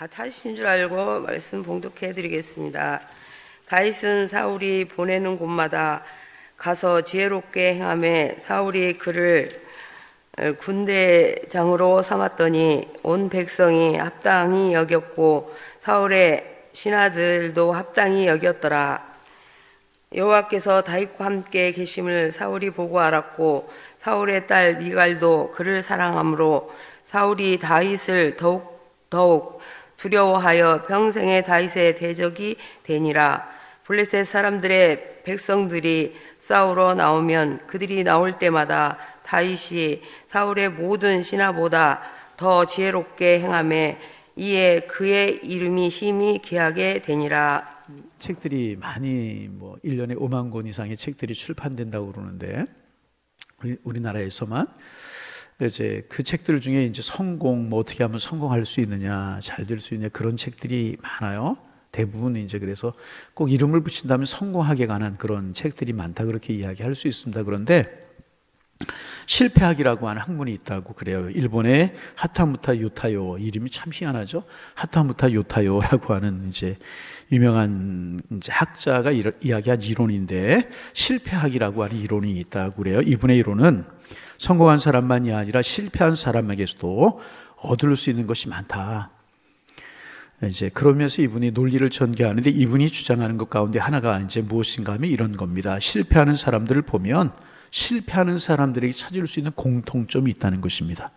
찾으신 줄 알고 말씀 봉독해 드리겠습니다. 다윗은 사울이 보내는 곳마다 가서 지혜롭게 행하며 사울이 그를 군대장으로 삼았더니 온 백성이 합당히 여겼고 사울의 신하들도 합당히 여겼더라. 여호와께서 다윗과 함께 계심을 사울이 보고 알았고 사울의 딸 미갈도 그를 사랑하므로 사울이 다윗을 더욱 두려워하여 평생에 다윗의 대적이 되니라. 블레셋 사람들의 백성들이 싸우러 나오면 그들이 나올 때마다 다윗이 사울의 모든 신하보다 더 지혜롭게 행하며 이에 그의 이름이 심히 귀하게 되니라. 책들이 많이 1년에 5만 권 이상의 책들이 출판된다고 그러는데 우리나라에서만 이제 그 책들 중에 이제 성공 어떻게 하면 성공할 수 있느냐, 잘 될 수 있느냐 그런 책들이 많아요. 대부분 이제 그래서 꼭 이름을 붙인다면 성공하게 관한 그런 책들이 많다 그렇게 이야기할 수 있습니다. 그런데 실패학이라고 하는 학문이 있다고 그래요. 일본의 하타무타 요타요, 이름이 참 희한하죠. 하타무타 요타요라고 하는 이제 유명한 이제 학자가 이야기한 이론인데 실패학이라고 하는 이론이 있다고 그래요. 이분의 이론은 성공한 사람만이 아니라 실패한 사람에게서도 얻을 수 있는 것이 많다. 이제 그러면서 이분이 논리를 전개하는데 이분이 주장하는 것 가운데 하나가 이제 무엇인가 하면 이런 겁니다. 실패하는 사람들을 보면 실패하는 사람들에게 찾을 수 있는 공통점이 있다는 것입니다.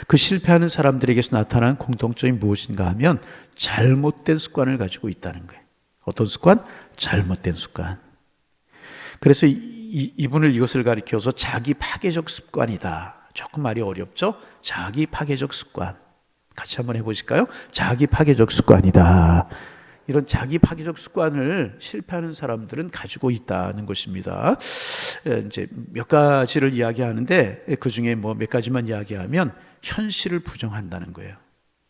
그 실패하는 사람들에게서 나타나는 공통점이 무엇인가 하면 잘못된 습관을 가지고 있다는 거예요. 어떤 습관? 잘못된 습관. 그래서 이분을 이것을 가리켜서 자기 파괴적 습관이다. 조금 말이 어렵죠? 자기 파괴적 습관. 같이 한번 해보실까요? 자기 파괴적 습관이다. 이런 자기 파괴적 습관을 실패하는 사람들은 가지고 있다는 것입니다. 이제 몇 가지를 이야기하는데 그 중에 몇 가지만 이야기하면 현실을 부정한다는 거예요.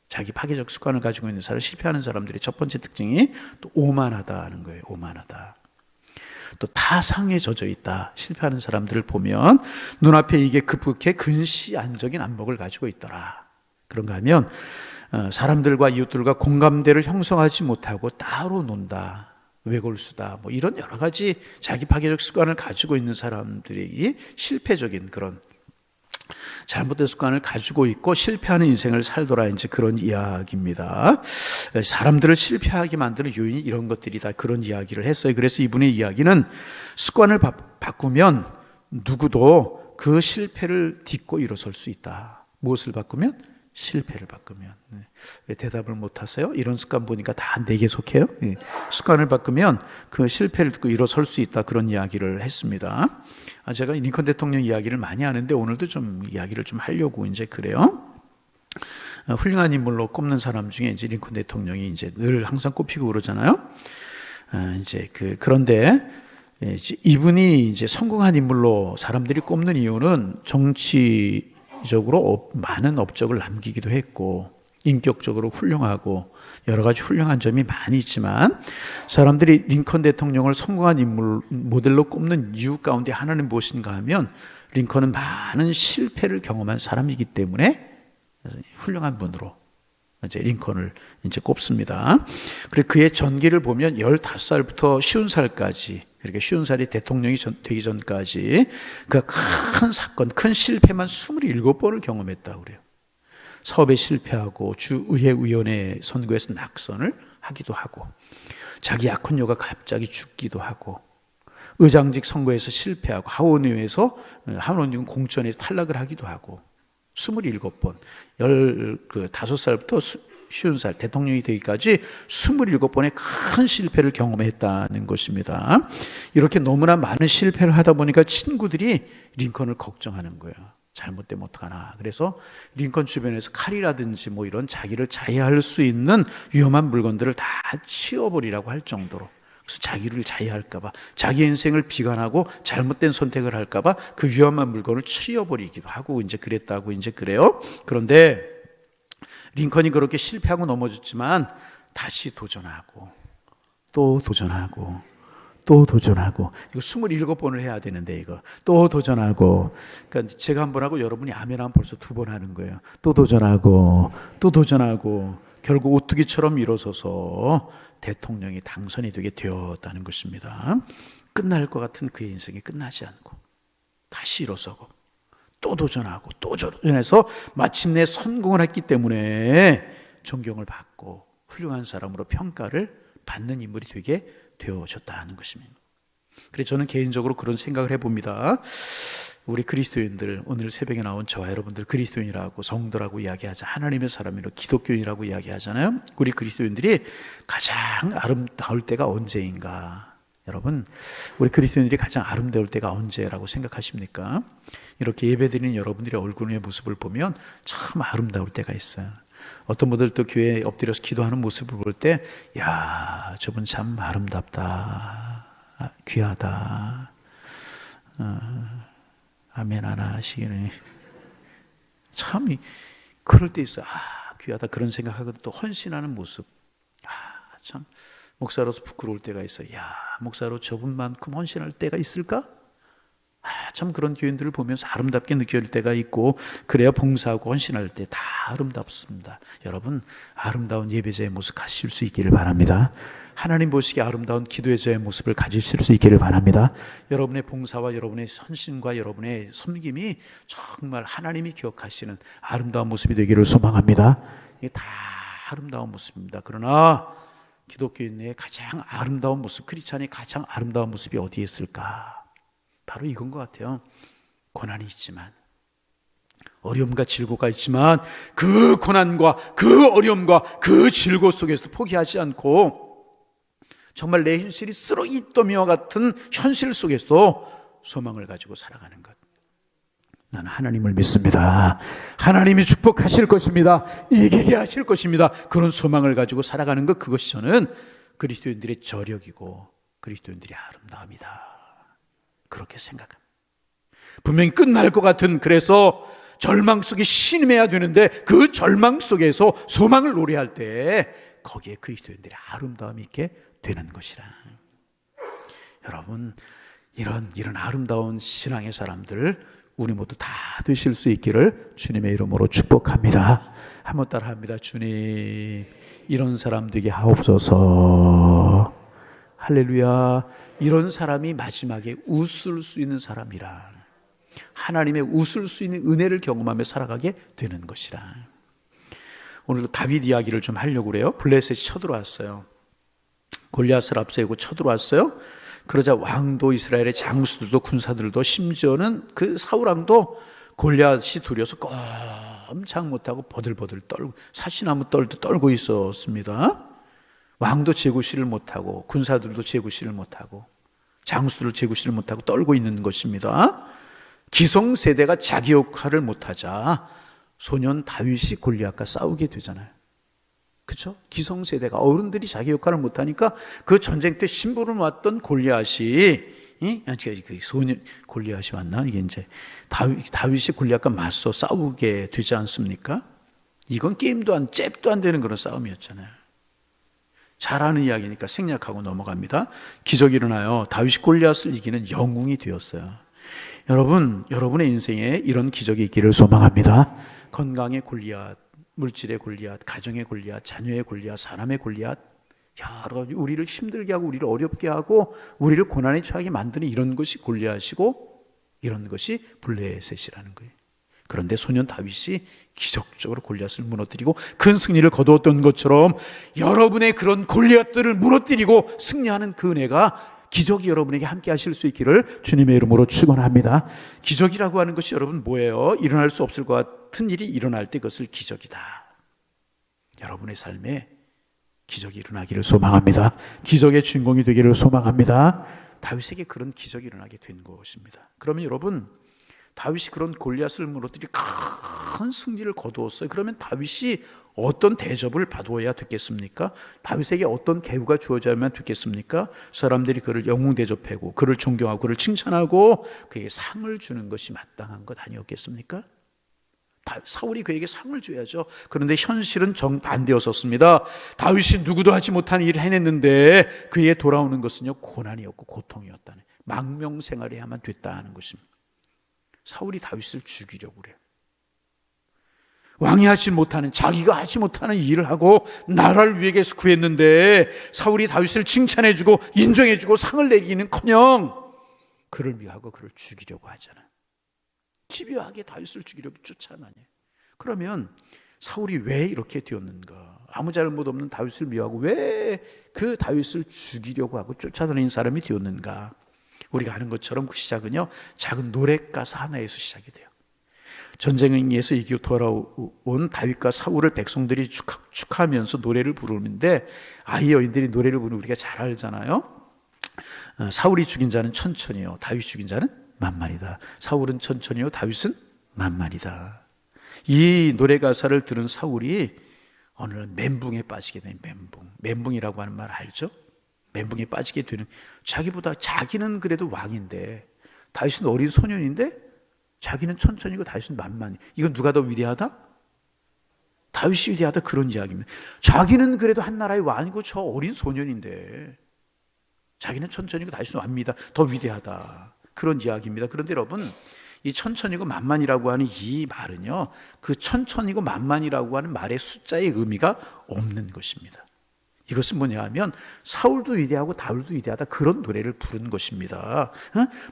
자기 파괴적 습관을 가지고 있는 사람, 실패하는 사람들의 첫 번째 특징이 또 오만하다는 거예요. 오만하다. 또 타상에 젖어 있다. 실패하는 사람들을 보면 눈앞에 이게 급격해 근시안적인 안목을 가지고 있더라. 그런가 하면 사람들과 이웃들과 공감대를 형성하지 못하고 따로 논다, 외골수다, 이런 여러 가지 자기 파괴적 습관을 가지고 있는 사람들이 실패적인 그런 잘못된 습관을 가지고 있고 실패하는 인생을 살더라, 이제 그런 이야기입니다. 사람들을 실패하게 만드는 요인이 이런 것들이다, 그런 이야기를 했어요. 그래서 이분의 이야기는 습관을 바꾸면 누구도 그 실패를 딛고 일어설 수 있다. 무엇을 바꾸면? 실패를 바꾸면. 왜 대답을 못 하세요? 이런 습관 보니까 다 내게 속해요. 습관을 바꾸면 그 실패를 듣고 일어설 수 있다, 그런 이야기를 했습니다. 제가 링컨 대통령 이야기를 많이 하는데 오늘도 좀 이야기를 좀 하려고 이제 그래요. 훌륭한 인물로 꼽는 사람 중에 이제 링컨 대통령이 이제 늘 항상 꼽히고 그러잖아요. 그런데 이분이 이제 성공한 인물로 사람들이 꼽는 이유는 정치적으로 많은 업적을 남기기도 했고 인격적으로 훌륭하고 여러 가지 훌륭한 점이 많이 있지만 사람들이 링컨 대통령을 성공한 인물 모델로 꼽는 이유 가운데 하나는 무엇인가 하면 링컨은 많은 실패를 경험한 사람이기 때문에 훌륭한 분으로 이제 링컨을 이제 꼽습니다. 그리고 그의 전기를 보면 15살부터 50살까지, 그렇게 50살이 대통령이 되기 전까지 그 큰 사건, 큰 실패만 27번을 경험했다고 그래요. 사업에 실패하고 주의회위원회 선거에서 낙선을 하기도 하고 자기 약혼녀가 갑자기 죽기도 하고 의장직 선거에서 실패하고 하원의회에서 하원의원 공천에서 탈락을 하기도 하고 27번, 15살부터 50살 대통령이 되기까지 27번의 큰 실패를 경험했다는 것입니다. 이렇게 너무나 많은 실패를 하다 보니까 친구들이 링컨을 걱정하는 거예요. 잘못되면 어떡하나. 그래서 링컨 주변에서 칼이라든지 이런 자기를 자해할 수 있는 위험한 물건들을 다 치워버리라고 할 정도로, 그래서 자기를 자해할까봐, 자기 인생을 비관하고 잘못된 선택을 할까봐 그 위험한 물건을 치워버리기도 하고 이제 그랬다고 이제 그래요. 그런데 링컨이 그렇게 실패하고 넘어졌지만 다시 도전하고 또 도전하고 또 도전하고, 이거 27번을 해야 되는데 이거 또 도전하고, 그러니까 제가 한 번 하고 여러분이 아멘 하면 벌써 2번 하는 거예요. 또 도전하고 또 도전하고 결국 오뚜기처럼 일어서서 대통령이 당선이 되게 되었다는 것입니다. 끝날 것 같은 그의 인생이 끝나지 않고 다시 일어서고 또 도전하고 또 도전해서 마침내 성공을 했기 때문에 존경을 받고 훌륭한 사람으로 평가를 받는 인물이 되게 되어졌다는 것입니다. 그래서 저는 개인적으로 그런 생각을 해봅니다. 우리 그리스도인들, 오늘 새벽에 나온 저와 여러분들 그리스도인이라고 성도라고 이야기하자, 하나님의 사람이라고 기독교인이라고 이야기하잖아요. 우리 그리스도인들이 가장 아름다울 때가 언제인가? 여러분, 우리 그리스도인들이 가장 아름다울 때가 언제라고 생각하십니까? 이렇게 예배드리는 여러분들의 얼굴의 모습을 보면 참 아름다울 때가 있어요. 어떤 분들 또 교회에 엎드려서 기도하는 모습을 볼 때, 야, 저분 참 아름답다, 귀하다, 아멘 하나 하시기는 참 그럴 때 있어요. 귀하다 그런 생각하거든. 또 헌신하는 모습, 참 목사로서 부끄러울 때가 있어요. 야, 목사로 저분만큼 헌신할 때가 있을까? 참 그런 교인들을 보면서 아름답게 느껴질 때가 있고, 그래야 봉사하고 헌신할 때 다 아름답습니다. 여러분, 아름다운 예배자의 모습 가질 수 있기를 바랍니다. 하나님 보시기에 아름다운 기도자의 모습을 가지실 수 있기를 바랍니다. 여러분의 봉사와 여러분의 헌신과 여러분의 섬김이 정말 하나님이 기억하시는 아름다운 모습이 되기를 소망합니다. 이게 다 아름다운 모습입니다. 그러나 기독교인의 가장 아름다운 모습, 크리스찬의 가장 아름다운 모습이 어디에 있을까? 바로 이건 것 같아요. 고난이 있지만, 어려움과 질고가 있지만 그 고난과 그 어려움과 그 질고 속에서도 포기하지 않고 정말 내 현실이 쓰러기 더미와 같은 현실 속에서도 소망을 가지고 살아가는 것. 나는 하나님을 믿습니다. 하나님이 축복하실 것입니다. 이기게 하실 것입니다. 그런 소망을 가지고 살아가는 것, 그것이 저는 그리스도인들의 저력이고 그리스도인들의 아름다움이다, 그렇게 생각합니다. 분명히 끝날 것 같은, 그래서 절망 속에 신음해야 되는데 그 절망 속에서 소망을 노래할 때 거기에 그리스도인들의 아름다움이 있게 되는 것이라. 여러분, 이런 아름다운 신앙의 사람들 우리 모두 다 되실 수 있기를 주님의 이름으로 축복합니다. 한번 따라 합니다. 주님, 이런 사람 되게 하옵소서. 할렐루야. 이런 사람이 마지막에 웃을 수 있는 사람이라, 하나님의 웃을 수 있는 은혜를 경험하며 살아가게 되는 것이라. 오늘도 다윗 이야기를 좀 하려고 그래요. 블레셋이 쳐들어왔어요. 골리앗을 앞세우고 쳐들어왔어요. 그러자 왕도 이스라엘의 장수들도 군사들도 심지어는 그 사울왕도 골리앗이 두려워서 꼼짝 못하고 버들버들 떨고 사시나무 떨도 떨고 있었습니다. 왕도 제구시를 못하고 군사들도 제구시를 못하고 장수들도 제구시를 못하고 떨고 있는 것입니다. 기성세대가 자기 역할을 못하자 소년 다윗이 골리앗과 싸우게 되잖아요. 그렇죠? 기성세대가, 어른들이 자기 역할을 못하니까 그 전쟁 때 심부름 왔던 골리앗이, 그 소년 골리앗이 왔나? 이게 이제 다윗이 골리앗과 맞서 싸우게 되지 않습니까? 이건 게임도 안, 잽도 안 되는 그런 싸움이었잖아요. 잘 아는 이야기니까 생략하고 넘어갑니다. 기적이 일어나요. 다윗이 골리앗을 이기는 영웅이 되었어요. 여러분, 여러분의 인생에 이런 기적이 있기를 소망합니다. 건강의 골리앗, 물질의 골리앗, 가정의 골리앗, 자녀의 골리앗, 사람의 골리앗, 우리를 힘들게 하고 우리를 어렵게 하고 우리를 고난에 처하게 만드는 이런 것이 골리앗이고, 이런 것이 블레셋이라는 거예요. 그런데 소년 다윗이 기적적으로 골리앗을 무너뜨리고 큰 승리를 거두었던 것처럼 여러분의 그런 골리앗들을 무너뜨리고 승리하는 그 은혜가, 기적이 여러분에게 함께 하실 수 있기를 주님의 이름으로 축원합니다. 기적이라고 하는 것이 여러분 뭐예요? 일어날 수 없을 것 같은 일이 일어날 때 그것을 기적이다. 여러분의 삶에 기적이 일어나기를 소망합니다. 기적의 주인공이 되기를 소망합니다. 다윗에게 그런 기적이 일어나게 된 것입니다. 그러면 여러분, 다윗이 그런 골리앗을 무너뜨리 큰 승리를 거두었어요. 그러면 다윗이 어떤 대접을 받아야 됐겠습니까? 다윗에게 어떤 계우가 주어져야만 됐겠습니까? 사람들이 그를 영웅 대접하고 그를 존경하고 그를 칭찬하고 그에게 상을 주는 것이 마땅한 것 아니었겠습니까? 사울이 그에게 상을 줘야죠. 그런데 현실은 정반대였었습니다. 다윗이 누구도 하지 못한 일을 해냈는데 그에게 돌아오는 것은요, 고난이었고 고통이었다는, 망명생활해야만 됐다는 것입니다. 사울이 다윗을 죽이려고 그래요. 왕이 하지 못하는, 자기가 하지 못하는 일을 하고 나라를 위해서 구했는데 사울이 다윗을 칭찬해주고 인정해주고 상을 내기는커녕 그를 미워하고 그를 죽이려고 하잖아. 집요하게 다윗을 죽이려고 쫓아다녀. 그러면 사울이 왜 이렇게 되었는가? 아무 잘못 없는 다윗을 미워하고 왜 그 다윗을 죽이려고 하고 쫓아다니는 사람이 되었는가? 우리가 아는 것처럼 그 시작은요, 작은 노랫가사 하나에서 시작이 돼요. 전쟁에서 이기고 돌아온 다윗과 사울을 백성들이 축하하면서 노래를 부르는데, 아이 여인들이 노래를 부르는 우리가 잘 알잖아요. 사울이 죽인 자는 천천히요, 다윗 죽인 자는 만만이다. 사울은 천천히요, 다윗은 만만이다. 이 노래 가사를 들은 사울이 어느 날 멘붕에 빠지게 된, 멘붕이라고 하는 말 알죠? 멘붕에 빠지게 되는, 자기는 그래도 왕인데 다윗은 어린 소년인데 자기는 천천히고 다윗은 만만히. 이건 누가 더 위대하다? 다윗이 위대하다, 그런 이야기입니다. 자기는 그래도 한 나라의 왕이고 저 어린 소년인데 자기는 천천히고 다윗은 왕입니다, 더 위대하다, 그런 이야기입니다. 그런데 여러분, 이 천천히고 만만이라고 하는 이 말은요, 그 천천히고 만만이라고 하는 말의 숫자의 의미가 없는 것입니다. 이것은 뭐냐 하면 사울도 위대하고 다윗도 위대하다, 그런 노래를 부른 것입니다.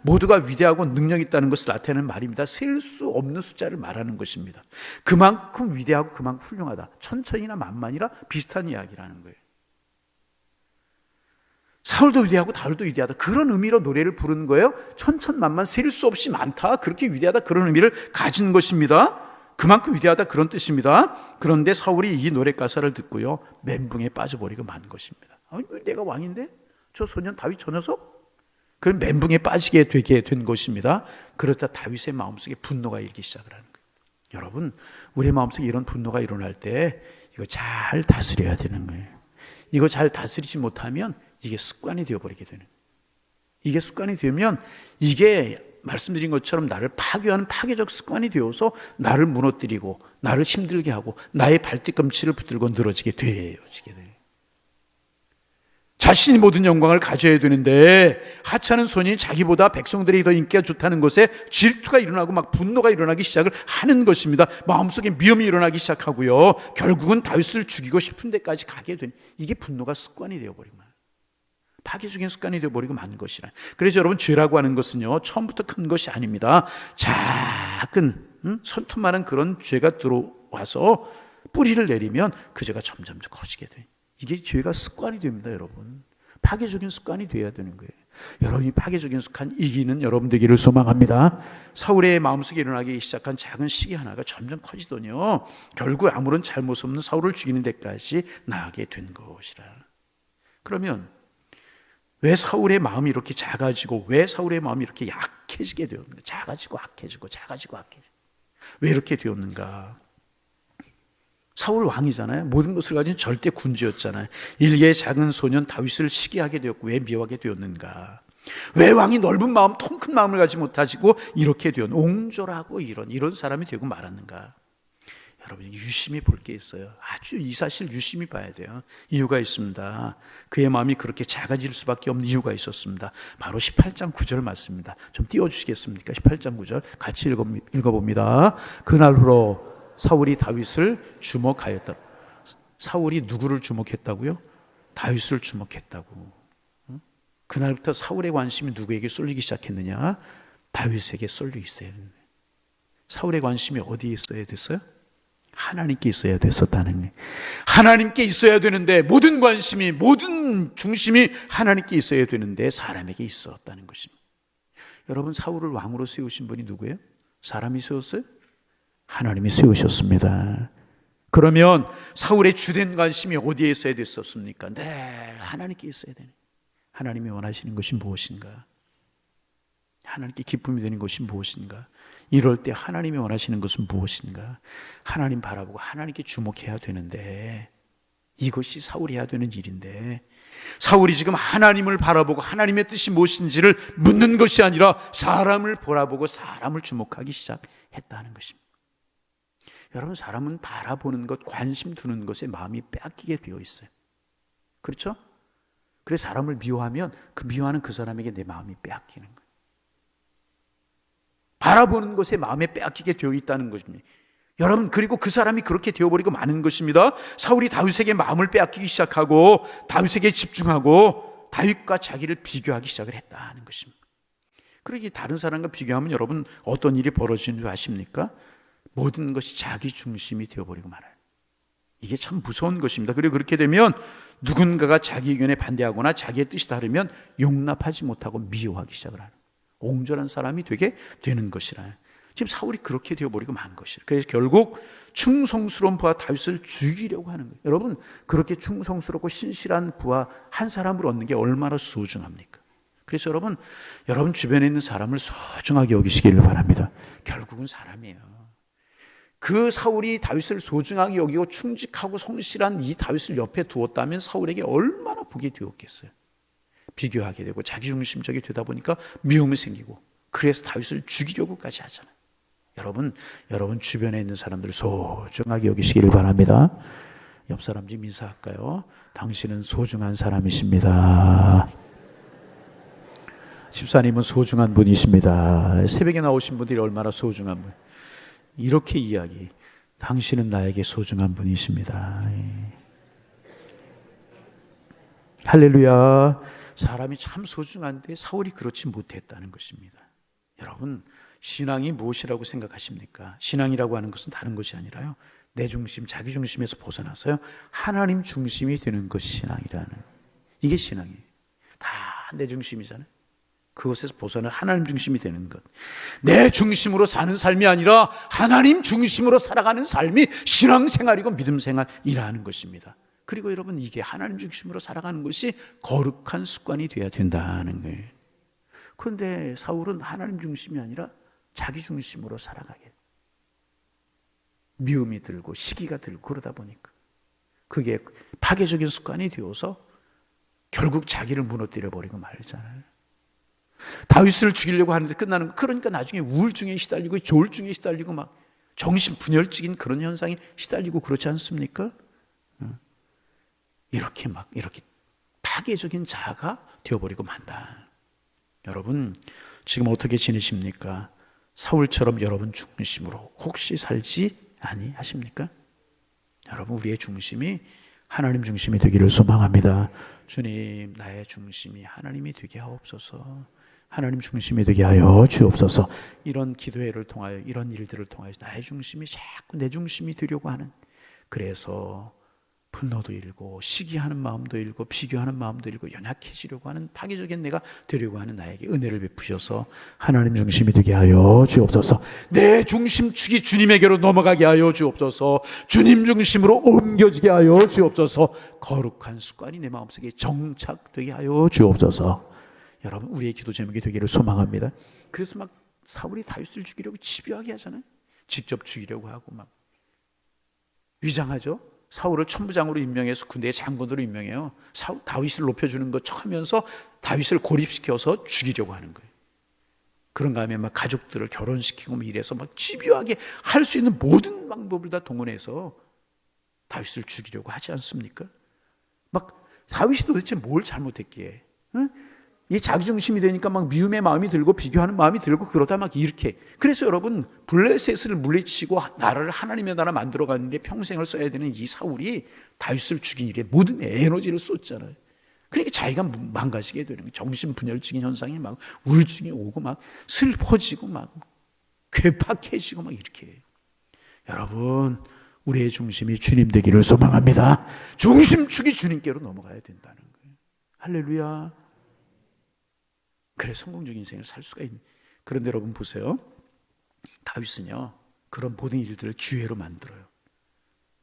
모두가 위대하고 능력 있다는 것을 나타내는 말입니다. 셀 수 없는 숫자를 말하는 것입니다. 그만큼 위대하고 그만큼 훌륭하다, 천천히나 만만이라 비슷한 이야기라는 거예요. 사울도 위대하고 다윗도 위대하다, 그런 의미로 노래를 부르는 거예요. 천천만만, 셀 수 없이 많다, 그렇게 위대하다, 그런 의미를 가진 것입니다. 그만큼 위대하다, 그런 뜻입니다. 그런데 사울이 이 노래 가사를 듣고요, 멘붕에 빠져버리고 만 것입니다. 내가 왕인데 저 소년 다윗 저 녀석? 그런 멘붕에 빠지게 되게 된 것입니다. 그러다 다윗의 마음속에 분노가 일기 시작을 하는 거예요. 여러분, 우리의 마음속에 이런 분노가 일어날 때 이거 잘 다스려야 되는 거예요. 이거 잘 다스리지 못하면 이게 습관이 되어버리게 되는 거예요. 이게 습관이 되면 이게 말씀드린 것처럼 나를 파괴하는 파괴적 습관이 되어서 나를 무너뜨리고 나를 힘들게 하고 나의 발뒤꿈치를 붙들고 늘어지게 돼요. 자신이 모든 영광을 가져야 되는데 하찮은 소년이 자기보다 백성들이 더 인기가 좋다는 것에 질투가 일어나고 막 분노가 일어나기 시작을 하는 것입니다. 마음속에 미움이 일어나기 시작하고요, 결국은 다윗을 죽이고 싶은 데까지 가게 되는, 이게 분노가 습관이 되어버리고 파괴적인 습관이 되어버리고 마는 것이라. 그래서 여러분, 죄라고 하는 것은요, 처음부터 큰 것이 아닙니다. 작은 손톱만한 그런 죄가 들어와서 뿌리를 내리면 그 죄가 점점 커지게 돼. 이게 죄가 습관이 됩니다. 여러분, 파괴적인 습관이 되어야 되는 거예요. 여러분이 파괴적인 습관 이기는 여러분 되기를 소망합니다. 사울의 마음속에 일어나기 시작한 작은 시기 하나가 점점 커지더니요, 결국 아무런 잘못 없는 사울을 죽이는 데까지 나아가게 된 것이라. 그러면 왜 사울의 마음이 이렇게 작아지고 왜 사울의 마음이 이렇게 약해지게 되었는가? 작아지고 악해지고 왜 이렇게 되었는가? 사울 왕이잖아요. 모든 것을 가진 절대 군주였잖아요. 일개의 작은 소년 다윗을 시기하게 되었고 왜 미워하게 되었는가? 왜 왕이 넓은 마음, 통 큰 마음을 가지 못하시고 이렇게 되었, 옹졸하고 이런 사람이 되고 말았는가? 여러분, 유심히 볼 게 있어요. 아주 이 사실 유심히 봐야 돼요. 이유가 있습니다. 그의 마음이 그렇게 작아질 수밖에 없는 이유가 있었습니다. 바로 18장 9절 말씀입니다. 좀 띄워주시겠습니까? 18장 9절 같이 읽어봅니다. 그날 후로 사울이 다윗을 주목하였다. 사울이 누구를 주목했다고요? 다윗을 주목했다고. 그날부터 사울의 관심이 누구에게 쏠리기 시작했느냐? 다윗에게 쏠려 있어야 되는 거예요. 사울의 관심이 어디에 있어야 됐어요? 하나님께 있어야 됐었다는 거예요. 하나님께 있어야 되는데 모든 관심이, 모든 중심이 하나님께 있어야 되는데 사람에게 있었다는 것입니다. 여러분, 사울을 왕으로 세우신 분이 누구예요? 사람이 세웠어요? 하나님이 세우셨습니다. 그러면 사울의 주된 관심이 어디에 있어야 됐었습니까? 늘 하나님께 있어야 되는. 하나님이 원하시는 것이 무엇인가? 하나님께 기쁨이 되는 것이 무엇인가? 이럴 때 하나님이 원하시는 것은 무엇인가? 하나님 바라보고 하나님께 주목해야 되는데, 이것이 사울이 해야 되는 일인데, 사울이 지금 하나님을 바라보고 하나님의 뜻이 무엇인지를 묻는 것이 아니라 사람을 바라보고 사람을 주목하기 시작했다는 것입니다. 여러분, 사람은 바라보는 것, 관심 두는 것에 마음이 빼앗기게 되어 있어요. 그렇죠? 그래서 사람을 미워하면 그 미워하는 그 사람에게 내 마음이 빼앗기는 거예요. 바라보는 것에 마음에 빼앗기게 되어 있다는 것입니다. 여러분, 그리고 그 사람이 그렇게 되어버리고 마는 것입니다. 사울이 다윗에게 마음을 빼앗기기 시작하고 다윗에게 집중하고 다윗과 자기를 비교하기 시작을 했다는 것입니다. 그러기 다른 사람과 비교하면 여러분 어떤 일이 벌어지는 줄 아십니까? 모든 것이 자기 중심이 되어버리고 말아요. 이게 참 무서운 것입니다. 그리고 그렇게 되면 누군가가 자기 의견에 반대하거나 자기의 뜻이 다르면 용납하지 못하고 미워하기 시작을 하는, 옹졸한 사람이 되게 되는 것이라. 지금 사울이 그렇게 되어버리고 만 것이라. 그래서 결국 충성스러운 부하 다윗을 죽이려고 하는 거예요. 여러분, 그렇게 충성스럽고 신실한 부하 한 사람을 얻는 게 얼마나 소중합니까? 그래서 여러분 주변에 있는 사람을 소중하게 여기시기를 바랍니다. 결국은 사람이에요. 그 사울이 다윗을 소중하게 여기고 충직하고 성실한 이 다윗을 옆에 두었다면 사울에게 얼마나 복이 되었겠어요. 비교하게 되고 자기중심적이 되다 보니까 미움이 생기고, 그래서 다윗을 죽이려고까지 하잖아요. 여러분 주변에 있는 사람들을 소중하게 여기시기를 바랍니다. 옆 사람 좀 인사할까요? 당신은 소중한 사람이십니다. 집사님은 소중한 분이십니다. 새벽에 나오신 분들이 얼마나 소중한 분. 이렇게 이야기. 당신은 나에게 소중한 분이십니다. 할렐루야. 사람이 참 소중한데 사울이 그렇지 못했다는 것입니다. 여러분, 신앙이 무엇이라고 생각하십니까? 신앙이라고 하는 것은 다른 것이 아니라요, 내 중심, 자기 중심에서 벗어나서요, 하나님 중심이 되는 것이 신앙이라는, 이게 신앙이에요. 다 내 중심이잖아요. 그것에서 벗어나 하나님 중심이 되는 것. 내 중심으로 사는 삶이 아니라 하나님 중심으로 살아가는 삶이 신앙생활이고 믿음생활이라는 것입니다. 그리고 여러분, 이게 하나님 중심으로 살아가는 것이 거룩한 습관이 되어야 된다는 거예요. 그런데 사울은 하나님 중심이 아니라 자기 중심으로 살아가게, 미움이 들고 시기가 들고 그러다 보니까 그게 파괴적인 습관이 되어서 결국 자기를 무너뜨려 버리고 말잖아요. 다윗을 죽이려고 하는데 끝나는 거. 그러니까 나중에 우울증에 시달리고 조울증에 시달리고 막 정신분열적인 그런 현상에 시달리고 그렇지 않습니까? 이렇게 파괴적인 자아가 되어버리고 만다. 여러분, 지금 어떻게 지내십니까? 사울처럼 여러분 중심으로 혹시 살지 아니하십니까? 여러분, 우리의 중심이 하나님 중심이 되기를 소망합니다. 주님, 나의 중심이 하나님이 되게 하옵소서. 하나님 중심이 되게 하여 주옵소서. 이런 기도회를 통하여, 이런 일들을 통하여 나의 중심이 자꾸 내 중심이 되려고 하는, 그래서 분노도 일고 시기하는 마음도 일고 비교하는 마음도 일고 연약해지려고 하는 파괴적인 내가 되려고 하는 나에게 은혜를 베푸셔서 하나님 중심이 되게 하여 주옵소서. 내 중심축이 주님에게로 넘어가게 하여 주옵소서. 주님 중심으로 옮겨지게 하여 주옵소서. 거룩한 습관이 내 마음속에 정착되게 하여 주옵소서. 여러분, 우리의 기도 제목이 되기를 소망합니다. 그래서 막 사울이 다윗을 죽이려고 집요하게 하잖아요. 직접 죽이려고 하고 막 위장하죠. 사울을 천부장으로 임명해서 군대의 장군으로 임명해요. 다윗을 높여주는 것 척하면서 다윗을 고립시켜서 죽이려고 하는 거예요. 그런가 하면 막 가족들을 결혼시키고 이래서 막 집요하게 할 수 있는 모든 방법을 다 동원해서 다윗을 죽이려고 하지 않습니까? 막 다윗이 도대체 뭘 잘못했기에, 응? 이 자기중심이 되니까 막 미움의 마음이 들고 비교하는 마음이 들고 그러다 막 이렇게. 그래서 여러분, 블레셋을 물리치고 나라를 하나님의 나라 만들어가는 데 평생을 써야 되는 이 사울이 다윗을 죽인 일에 모든 에너지를 쏟잖아요. 그러니까 자기가 망가지게 되는 거예요. 정신분열적인 현상이 막 우울증이 오고 막 슬퍼지고 막 괴팍해지고 막 이렇게 해요. 여러분, 우리의 중심이 주님 되기를 소망합니다. 중심축이 주님께로 넘어가야 된다는 거예요. 할렐루야. 그래 성공적인 인생을 살 수가 있는. 그런데 여러분 보세요. 다윗은요, 그런 모든 일들을 기회로 만들어요.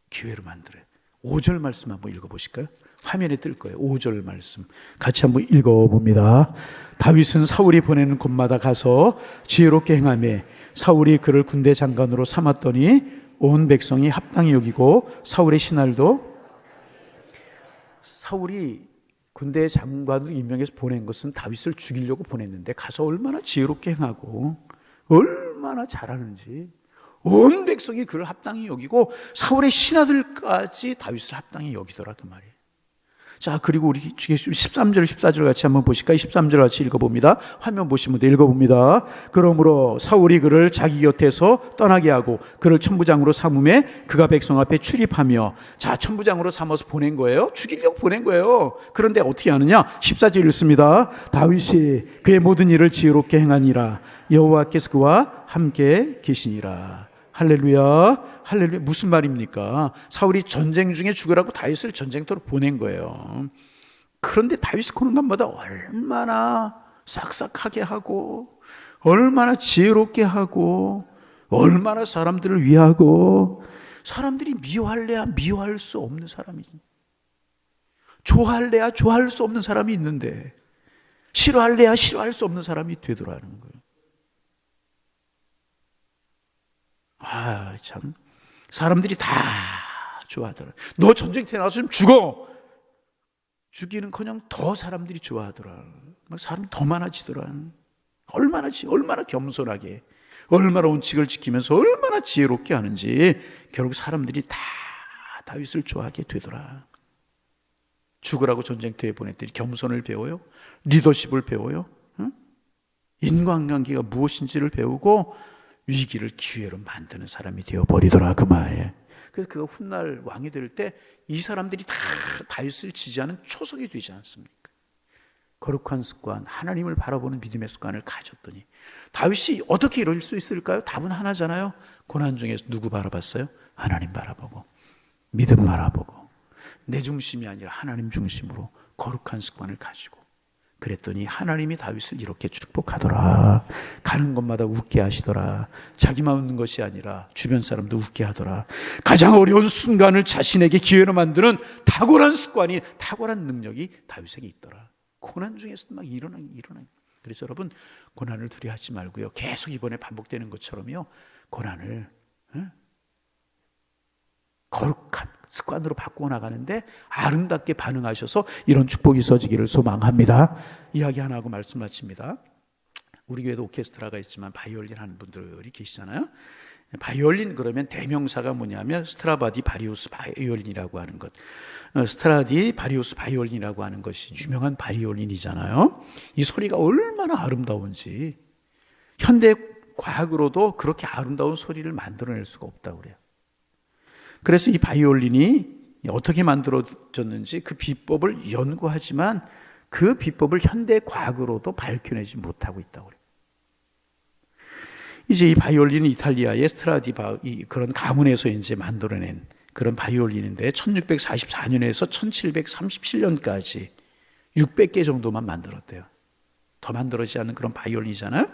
기회로 만들어요. 5절 말씀 한번 읽어보실까요? 화면에 뜰 거예요. 5절 말씀 같이 한번 읽어봅니다. 다윗은 사울이 보내는 곳마다 가서 지혜롭게 행하며 사울이 그를 군대 장관으로 삼았더니 온 백성이 합당히 여기고 사울의 신하들도, 사울이 군대 장관을 임명해서 보낸 것은 다윗을 죽이려고 보냈는데 가서 얼마나 지혜롭게 행하고 얼마나 잘하는지 온 백성이 그를 합당히 여기고 사울의 신하들까지 다윗을 합당히 여기더라 그 말이에요. 자, 그리고 우리 13절, 14절 같이 한번 보실까요? 13절 같이 읽어봅니다. 화면 보시면 읽어봅니다. 그러므로 사울이 그를 자기 곁에서 떠나게 하고 그를 천부장으로 삼음에 그가 백성 앞에 출입하며, 자, 천부장으로 삼아서 보낸 거예요. 죽이려고 보낸 거예요. 그런데 어떻게 하느냐? 14절 읽습니다. 다윗이 그의 모든 일을 지혜롭게 행하니라. 여호와께서 그와 함께 계시니라. 할렐루야, 할렐루야. 무슨 말입니까? 사울이 전쟁 중에 죽으라고 다윗을 전쟁터로 보낸 거예요. 그런데 다윗이 그런 것마다 얼마나 싹싹하게 하고, 얼마나 지혜롭게 하고, 얼마나 사람들을 위하고, 사람들이 미워할래야 미워할 수 없는 사람이지, 좋아할래야 좋아할 수 없는 사람이 있는데, 싫어할래야 싫어할 수 없는 사람이 되더라는 거예요. 아, 참, 사람들이 다 좋아하더라. 너 전쟁터에 나와서 좀 죽어. 죽이는커녕 더 사람들이 좋아하더라. 막 사람이 더 많아지더라. 얼마나 겸손하게, 얼마나 원칙을 지키면서 얼마나 지혜롭게 하는지 결국 사람들이 다 다윗을 좋아하게 되더라. 죽으라고 전쟁터에 보냈더니 겸손을 배워요. 리더십을 배워요. 응? 인간관계가 무엇인지를 배우고 위기를 기회로 만드는 사람이 되어버리더라, 그 말이에요. 그래서 그가 훗날 왕이 될 때 이 사람들이 다 다윗을 지지하는 초석이 되지 않습니까? 거룩한 습관, 하나님을 바라보는 믿음의 습관을 가졌더니 다윗이 어떻게 이럴 수 있을까요? 답은 하나잖아요. 고난 중에서 누구 바라봤어요? 하나님 바라보고, 믿음 바라보고, 내 중심이 아니라 하나님 중심으로 거룩한 습관을 가지고, 그랬더니 하나님이 다윗을 이렇게 축복하더라. 가는 곳마다 웃게 하시더라. 자기만 웃는 것이 아니라 주변 사람도 웃게 하더라. 가장 어려운 순간을 자신에게 기회로 만드는 탁월한 습관이, 탁월한 능력이 다윗에게 있더라. 고난 중에서도 막 일어나. 그래서 여러분, 고난을 두려워하지 말고요, 계속 이번에 반복되는 것처럼요, 고난을 거룩한 습관으로 바꾸어 나가는데 아름답게 반응하셔서 이런 축복이 있어지기를 소망합니다. 이야기 하나 하고 말씀 마칩니다. 우리 교회도 오케스트라가 있지만 바이올린 하는 분들이 계시잖아요. 바이올린 그러면 대명사가 뭐냐면 스트라바디 바리우스 바이올린이라고 하는 것, 스트라디 바리우스 바이올린이라고 하는 것이 유명한 바이올린이잖아요. 이 소리가 얼마나 아름다운지 현대 과학으로도 그렇게 아름다운 소리를 만들어낼 수가 없다고 그래요. 그래서 이 바이올린이 어떻게 만들어졌는지 그 비법을 연구하지만 그 비법을 현대 과학으로도 밝혀내지 못하고 있다고 그래요. 이제 이 바이올린은 이탈리아의 그런 가문에서 이제 만들어낸 그런 바이올린인데 1644년에서 1737년까지 600개 정도만 만들었대요. 더 만들어지지 않는 그런 바이올린이잖아요.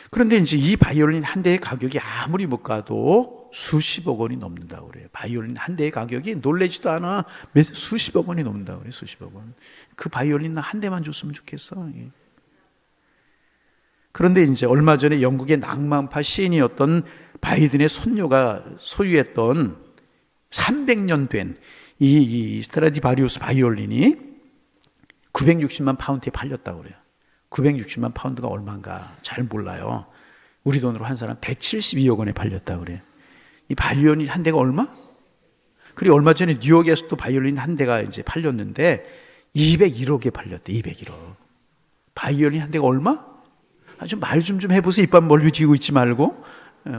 그런데 이제 이 바이올린 한 대의 가격이 아무리 못 가도 수십억 원이 넘는다고 그래요. 바이올린 한 대의 가격이 놀라지도 않아. 수십억 원이 넘는다고 그래요. 수십억 원. 그 바이올린 한 대만 줬으면 좋겠어. 그런데 이제 얼마 전에 영국의 낭만파 시인이었던 바이든의 손녀가 소유했던 300년 된 이 스트라디바리우스 바이올린이 960만 파운드에 팔렸다고 그래요. 960만 파운드가 얼마인가 잘 몰라요. 우리 돈으로 한 사람 172억 원에 팔렸다고 그래요. 이 바이올린 한 대가 얼마? 그리고 얼마 전에 뉴욕에서 또 바이올린 한 대가 이제 팔렸는데 201억에 팔렸대. 201억. 바이올린 한 대가 얼마? 좀 말 좀 해보세요. 입밥 멀리 쥐고 있지 말고.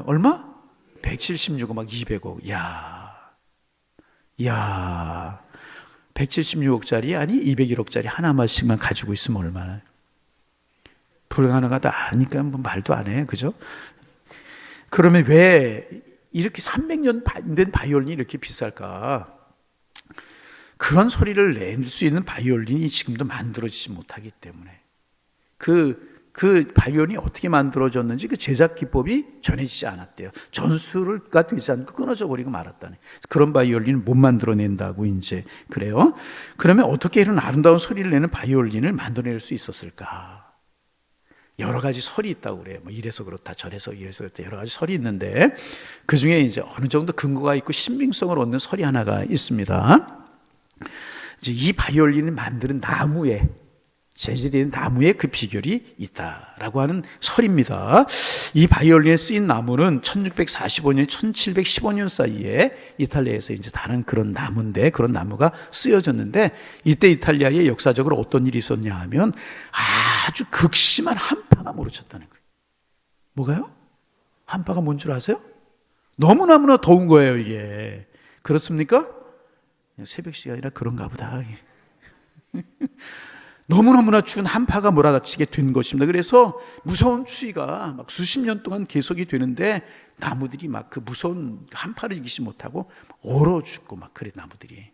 얼마? 176억 막 200억. 야, 176억짜리 아니 201억짜리 하나만씩만 가지고 있으면 얼마나? 불가능하다 하니까 뭐 말도 안 해, 그죠? 그러면 왜 이렇게 300년 된 바이올린이 이렇게 비쌀까? 그런 소리를 낼 수 있는 바이올린이 지금도 만들어지지 못하기 때문에 그 바이올린이 어떻게 만들어졌는지 그 제작 기법이 전해지지 않았대요. 전수가 되지 않고 끊어져 버리고 말았다네. 그런 바이올린을 못 만들어낸다고 이제 그래요. 그러면 어떻게 이런 아름다운 소리를 내는 바이올린을 만들어낼 수 있었을까? 여러 가지 설이 있다고 그래요. 뭐 이래서 그렇다, 저래서 이래서 그렇다, 여러 가지 설이 있는데 그 중에 이제 어느 정도 근거가 있고 신빙성을 얻는 설이 하나가 있습니다. 이제 이 바이올린을 만드는 나무에 재질이 나무에 그 비결이 있다라고 하는 설입니다. 이 바이올린에 쓰인 나무는 1645년, 1715년 사이에 이탈리아에서 이제 다른 그런 나무인데, 그런 나무가 쓰여졌는데, 이때 이탈리아에 역사적으로 어떤 일이 있었냐 하면 아주 극심한 한파가 몰아쳤다는 거예요. 뭐가요? 한파가 뭔 줄 아세요? 너무너무나 더운 거예요, 이게. 그렇습니까? 새벽 시간이라 그런가 보다. 너무너무나 추운 한파가 몰아닥치게 된 것입니다. 그래서 무서운 추위가 막 수십 년 동안 계속이 되는데 나무들이 막 그 무서운 한파를 이기지 못하고 얼어 죽고 막 그래, 나무들이.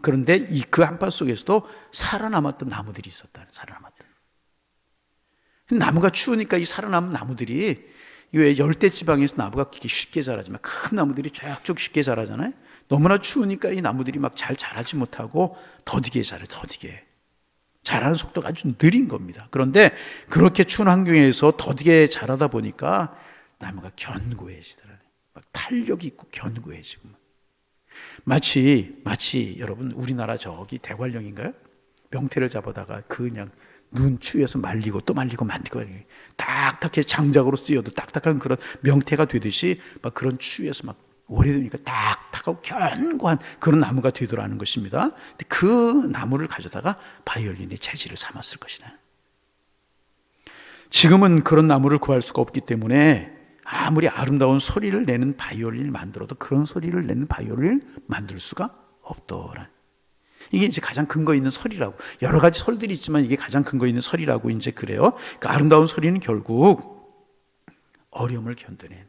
그런데 그 한파 속에서도 살아남았던 나무들이 있었다. 살아남았던. 나무가 추우니까 이 살아남은 나무들이, 왜 열대 지방에서 나무가 그렇게 쉽게 자라지만 큰 나무들이 쫙쭉 쉽게 자라잖아요. 너무나 추우니까 이 나무들이 막 잘 자라지 못하고 더디게 자라요. 더디게. 자라는 속도가 아주 느린 겁니다. 그런데 그렇게 추운 환경에서 더디게 자라다 보니까 나무가 견고해지더라고요. 막 탄력이 있고 견고해지고. 마치 여러분, 우리나라 저기 대관령인가요? 명태를 잡아다가 그냥 눈 추위에서 말리고 또 말리고 만들고 딱딱해, 장작으로 쓰여도 딱딱한 그런 명태가 되듯이 막 그런 추위에서 막 오래되니까 딱딱하고 견고한 그런 나무가 되더라는 것입니다. 근데 그 나무를 가져다가 바이올린의 재질을 삼았을 것이다. 지금은 그런 나무를 구할 수가 없기 때문에 아무리 아름다운 소리를 내는 바이올린을 만들어도 그런 소리를 내는 바이올린을 만들 수가 없더라. 이게 이제 가장 근거 있는 설이라고. 여러 가지 설들이 있지만 이게 가장 근거 있는 설이라고 이제 그래요. 그 아름다운 소리는 결국 어려움을 견뎌낸,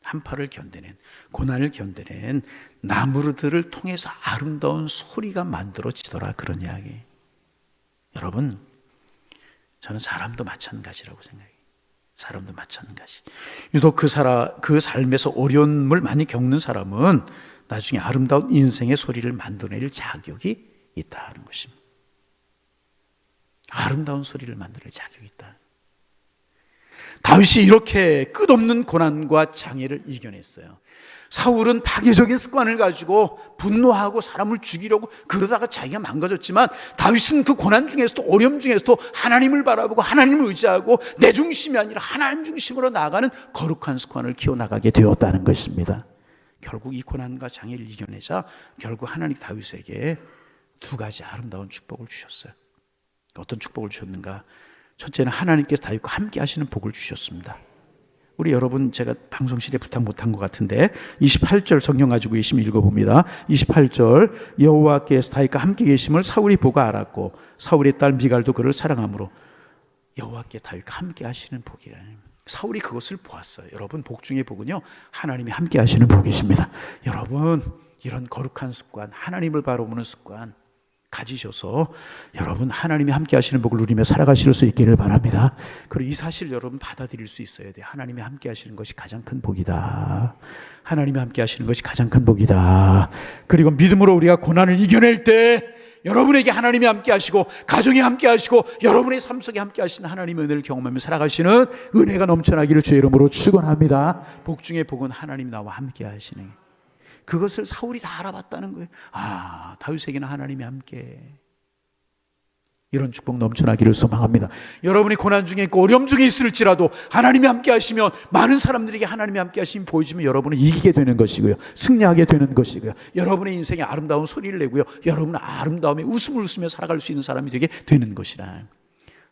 한파를 견뎌낸, 고난을 견뎌낸 나무들을 통해서 아름다운 소리가 만들어지더라, 그런 이야기. 여러분, 저는 사람도 마찬가지라고 생각해요. 사람도 마찬가지. 유독 그 삶에서 어려움을 많이 겪는 사람은 나중에 아름다운 인생의 소리를 만들어낼 자격이 있다는 것입니다. 아름다운 소리를 만들어낼 자격이 있다. 다윗이 이렇게 끝없는 고난과 장애를 이겨냈어요. 사울은 파괴적인 습관을 가지고 분노하고 사람을 죽이려고 그러다가 자기가 망가졌지만, 다윗은 그 고난 중에서도, 어려움 중에서도 하나님을 바라보고 하나님을 의지하고 내 중심이 아니라 하나님 중심으로 나아가는 거룩한 습관을 키워나가게 되었다는 것입니다. 결국 이 고난과 장애를 이겨내자 결국 하나님 다윗에게 두 가지 아름다운 축복을 주셨어요. 어떤 축복을 주셨는가? 첫째는 하나님께서 다윗과 함께 하시는 복을 주셨습니다. 우리 여러분, 제가 방송실에 부탁 못한 것 같은데 28절 성경 가지고 계시면 읽어봅니다. 28절, 여호와께서 다윗과 함께 계심을 사울이 보고 알았고 사울의 딸 미갈도 그를 사랑하므로. 여호와께 다윗과 함께 하시는 복이라. 사울이 그것을 보았어요. 여러분, 복 중에 복은요, 하나님이 함께 하시는 복이십니다. 여러분, 이런 거룩한 습관, 하나님을 바라보는 습관 가지셔서 여러분 하나님이 함께 하시는 복을 누리며 살아가실 수 있기를 바랍니다. 그리고 이 사실 여러분 받아들일 수 있어야 돼요. 하나님이 함께 하시는 것이 가장 큰 복이다. 하나님이 함께 하시는 것이 가장 큰 복이다. 그리고 믿음으로 우리가 고난을 이겨낼 때 여러분에게 하나님이 함께 하시고 가정이 함께 하시고 여러분의 삶 속에 함께 하시는 하나님의 은혜를 경험하며 살아가시는 은혜가 넘쳐나기를 주의 이름으로 축원합니다. 복 중에 복은 하나님 나와 함께 하시는, 그것을 사울이 다 알아봤다는 거예요. 아, 다윗에게는 하나님이 함께. 이런 축복 넘쳐나기를 소망합니다. 여러분이 고난 중에 있고 어려움 중에 있을지라도 하나님이 함께 하시면, 많은 사람들에게 하나님이 함께 하심이 보여지면 여러분은 이기게 되는 것이고요, 승리하게 되는 것이고요, 여러분의 인생에 아름다운 소리를 내고요, 여러분은 아름다움에 웃음을 웃으며 살아갈 수 있는 사람이 되게 되는 것이라.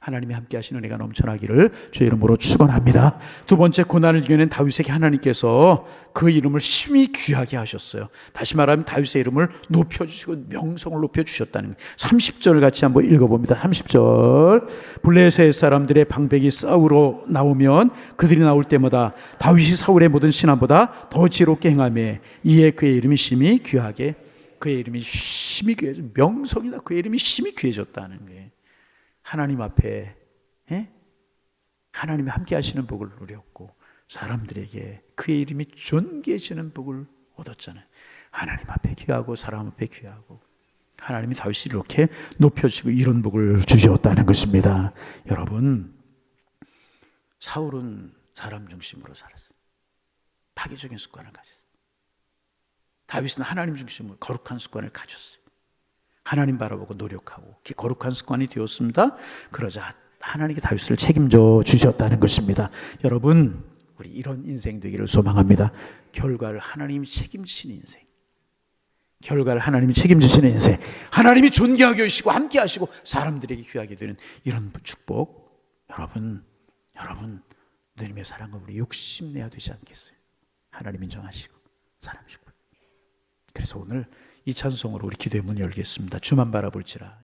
하나님이 함께 하시는 은혜가 넘쳐나기를 주의 이름으로 축원합니다. 두 번째, 고난을 이겨낸 다윗에게 하나님께서 그 이름을 심히 귀하게 하셨어요. 다시 말하면 다윗의 이름을 높여주시고 명성을 높여주셨다는 거예요. 30절 같이 한번 읽어봅니다. 30절, 블레셋 사람들의 방백이 싸우러 나오면 그들이 나올 때마다 다윗이 사울의 모든 신하보다 더 지혜롭게 행하며 이에 그의 이름이 심히 귀하게, 그의 이름이 심히 귀해져, 명성이다, 그의 이름이 심히 귀해졌다는 거예요. 하나님 앞에 하나님이 함께 하시는 복을 누렸고 사람들에게 그의 이름이 존귀해지는 복을 얻었잖아요. 하나님 앞에 귀하고 사람 앞에 귀하고 하나님이 다윗을 이렇게 높여주시고 이런 복을 주셨다는 것입니다. 여러분, 사울은 사람 중심으로 살았어요. 파괴적인 습관을 가졌어요. 다윗은 하나님 중심으로 거룩한 습관을 가졌어요. 하나님 바라보고 노력하고 거룩한 습관이 되었습니다. 그러자 하나님께 다윗을 책임져 주셨다는 것입니다. 여러분, 우리 이런 인생 되기를 소망합니다. 결과를 하나님이 책임지시는 인생, 결과를 하나님이 책임지시는 인생, 하나님이 존귀하게 하시고 함께 하시고 사람들에게 귀하게 되는 이런 축복, 여러분 하나님의 사랑을 우리 욕심내야 되지 않겠어요? 하나님 인정하시고 사랑하시고. 그래서 오늘 이 찬송으로 우리 기도의 문을 열겠습니다. 주만 바라볼지라.